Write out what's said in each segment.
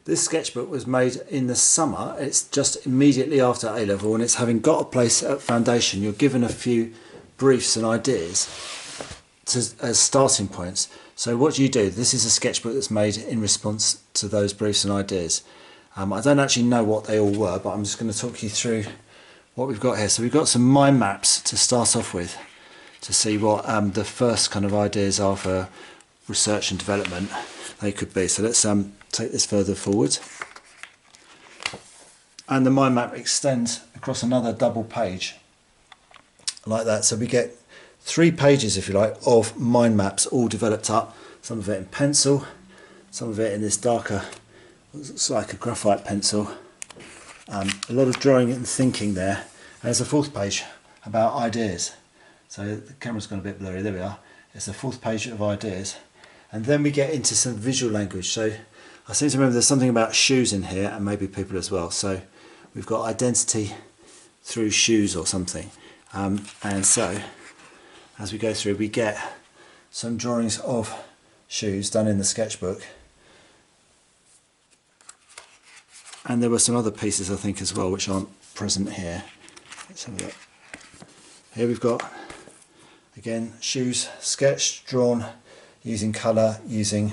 This sketchbook was made in the summer. It's just immediately after A-level, and it's having got a place at foundation. You're given a few briefs and ideas as starting points. So what do? This is a sketchbook that's made in response to those briefs and ideas. I don't actually know what they all were, but I'm just going to talk you through what we've got here. So we've got some mind maps to start off with, to see what the first kind of ideas are for research and development they could be. So let's take this further forward. And the mind map extends across another double page like that. So we get 3 pages, if you like, of mind maps all developed up. Some of it in pencil, some of it in this darker, looks like a graphite pencil. A lot of drawing and thinking there. And there's a 4th page about ideas. So the camera's gone a bit blurry, there we are. It's the 4th page of ideas. And then we get into some visual language. So I seem to remember there's something about shoes in here, and maybe people as well. So we've got identity through shoes or something. And so as we go through, we get some drawings of shoes done in the sketchbook. And there were some other pieces, I think, as well, which aren't present here. Let's have a look. Here we've got, again, shoes sketched, drawn using colour, using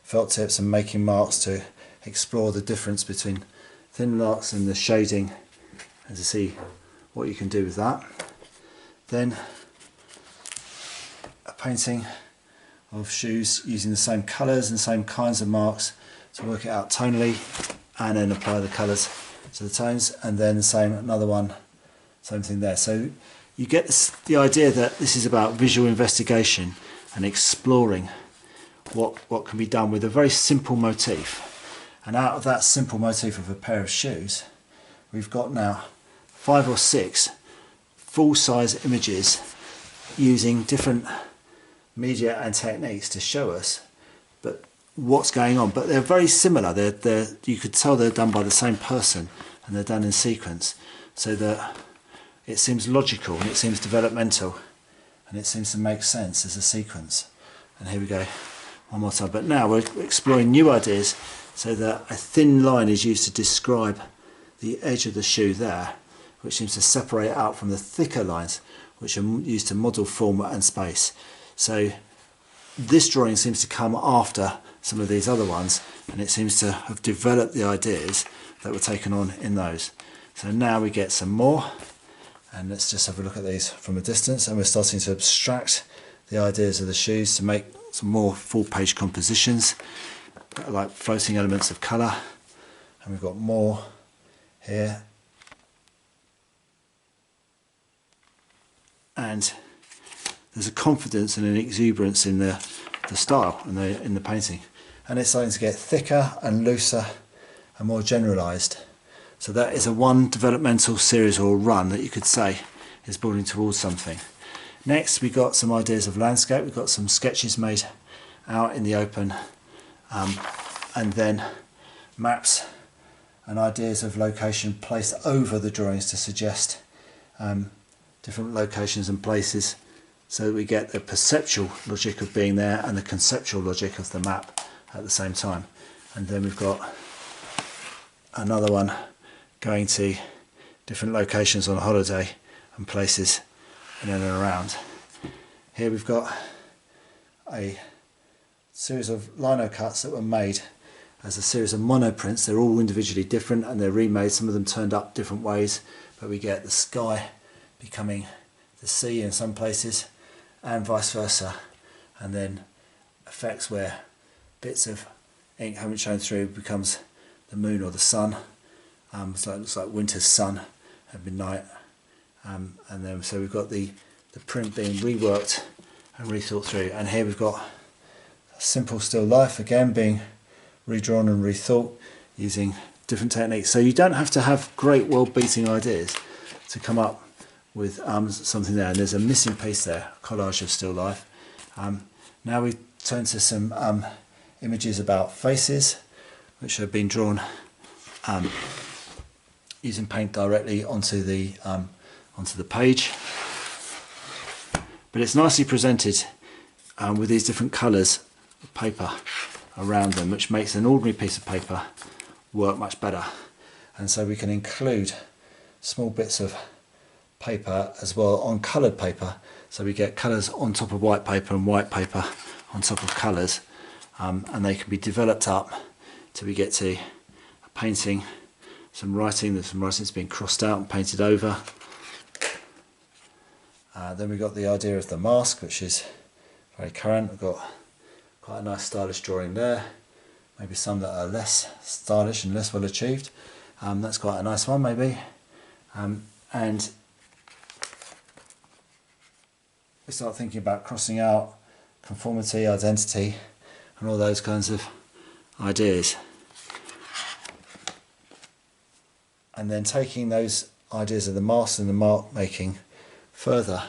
felt tips and making marks to explore the difference between thin marks and the shading, and to see what you can do with that. Then a painting of shoes using the same colours and same kinds of marks to work it out tonally, and then apply the colours to the tones, and then the same, another one, same thing there. So you get the idea that this is about visual investigation and exploring what can be done with a very simple motif. And out of that simple motif of a pair of shoes, we've got now 5 or 6 full-size images using different media and techniques to show us what's going on, but they're very similar. You could tell they're done by the same person, and they're done in sequence, so that it seems logical and it seems developmental and it seems to make sense as a sequence. And here we go one more time. But now we're exploring new ideas, so that a thin line is used to describe the edge of the shoe there, which seems to separate out from the thicker lines which are used to model form and space. So this drawing seems to come after some of these other ones, and it seems to have developed the ideas that were taken on in those. So now we get some more, and let's just have a look at these from a distance, and we're starting to abstract the ideas of the shoes to make some more full-page compositions, like floating elements of colour. And we've got more here, and there's a confidence and an exuberance in the style and in the painting, and it's starting to get thicker and looser and more generalised. So that is a one developmental series, or run, that you could say is building towards something. Next we got some ideas of landscape. We've got some sketches made out in the open, and then maps and ideas of location placed over the drawings to suggest different locations and places, so that we get the perceptual logic of being there and the conceptual logic of the map at the same time. And then we've got another one going to different locations on holiday and places in and around. Here we've got a series of lino cuts that were made as a series of monoprints. They're all individually different and they're remade, some of them turned up different ways, but we get the sky becoming the sea in some places, and vice versa, and then effects where bits of ink haven't shown through becomes the moon or the sun. So it looks like winter's sun at midnight, and then so we've got the print being reworked and rethought through. And here we've got a simple still life again being redrawn and rethought using different techniques. So you don't have to have great world-beating ideas to come up with something there. And there's a missing piece there, a collage of still life. Now we turn to some images about faces, which have been drawn using paint directly onto the page. But it's nicely presented with these different colours of paper around them, which makes an ordinary piece of paper work much better. And so we can include small bits of paper as well on coloured paper, so we get colours on top of white paper and white paper on top of colours, and they can be developed up till we get to a painting, some writing that's been crossed out and painted over. Then we've got the idea of the mask, which is very current. We've got quite a nice stylish drawing there, maybe some that are less stylish and less well achieved. That's quite a nice one maybe. And we start thinking about crossing out conformity, identity, and all those kinds of ideas. And then taking those ideas of the mask and the mark making further,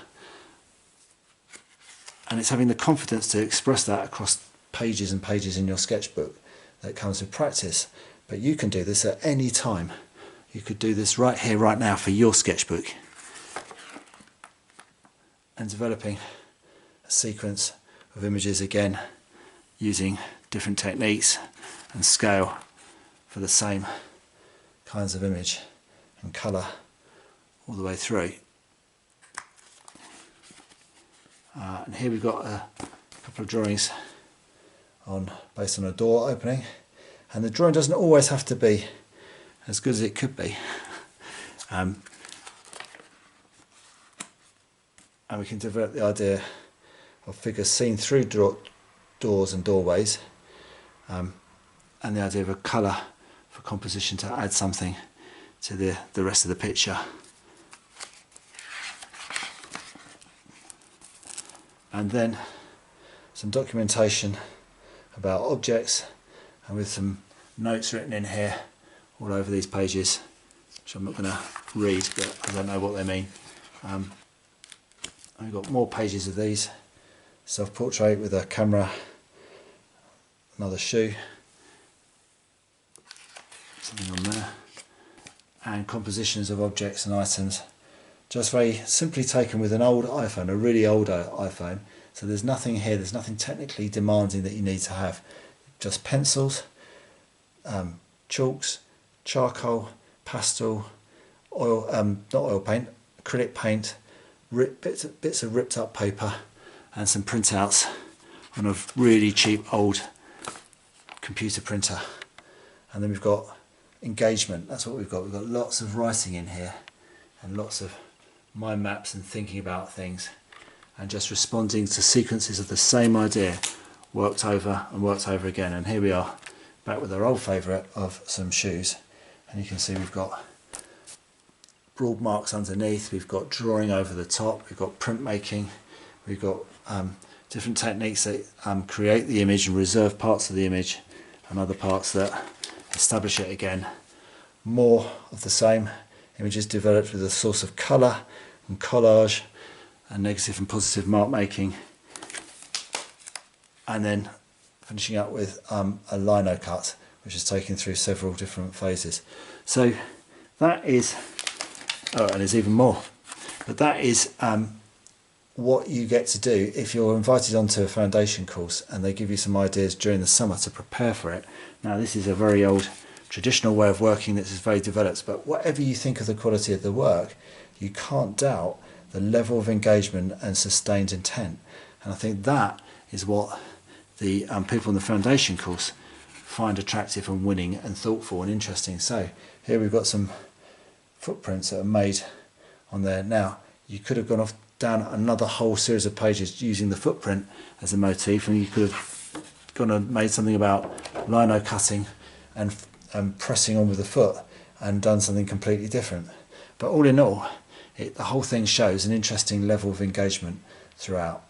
and it's having the confidence to express that across pages and pages in your sketchbook that comes with practice. But you can do this at any time. You could do this right here, right now for your sketchbook, and developing a sequence of images again using different techniques and scale for the same kinds of image and colour all the way through. And here we've got a couple of drawings based on a door opening, and the drawing doesn't always have to be as good as it could be, and we can develop the idea of figures seen through doors and doorways, and the idea of a colour for composition to add something to the rest of the picture. And then some documentation about objects, and with some notes written in here all over these pages, which I'm not going to read, but I don't know what they mean. And we've got more pages of these. Self-portrait with a camera, another shoe, something on there, and compositions of objects and items, just very simply taken with an old iPhone, a really old iPhone. So there's nothing here, there's nothing technically demanding that you need to have. Just pencils, chalks, charcoal, pastel, oil, not oil paint, acrylic paint, bits of ripped up paper, and some printouts on a really cheap old computer printer. And then we've got engagement. That's what we've got. We've got lots of writing in here and lots of mind maps and thinking about things, and just responding to sequences of the same idea worked over and worked over again. And here we are back with our old favourite of some shoes, and you can see we've got broad marks underneath, we've got drawing over the top, we've got printmaking, we've got different techniques that create the image and reserve parts of the image, and other parts that establish it again. More of the same, images developed with a source of colour and collage and negative and positive mark making, and then finishing up with a lino cut, which is taken through several different phases. So that is, oh, and there's even more, but that is what you get to do if you're invited onto a foundation course and they give you some ideas during the summer to prepare for it. Now this is a very old traditional way of working that is very developed, but whatever you think of the quality of the work, you can't doubt the level of engagement and sustained intent. And I think that is what the people in the foundation course find attractive and winning and thoughtful and interesting. So here we've got some footprints that are made on there. Now you could have gone off down another whole series of pages using the footprint as a motif, and you could have gone and made something about lino cutting and pressing on with the foot and done something completely different. But all in all, the whole thing shows an interesting level of engagement throughout.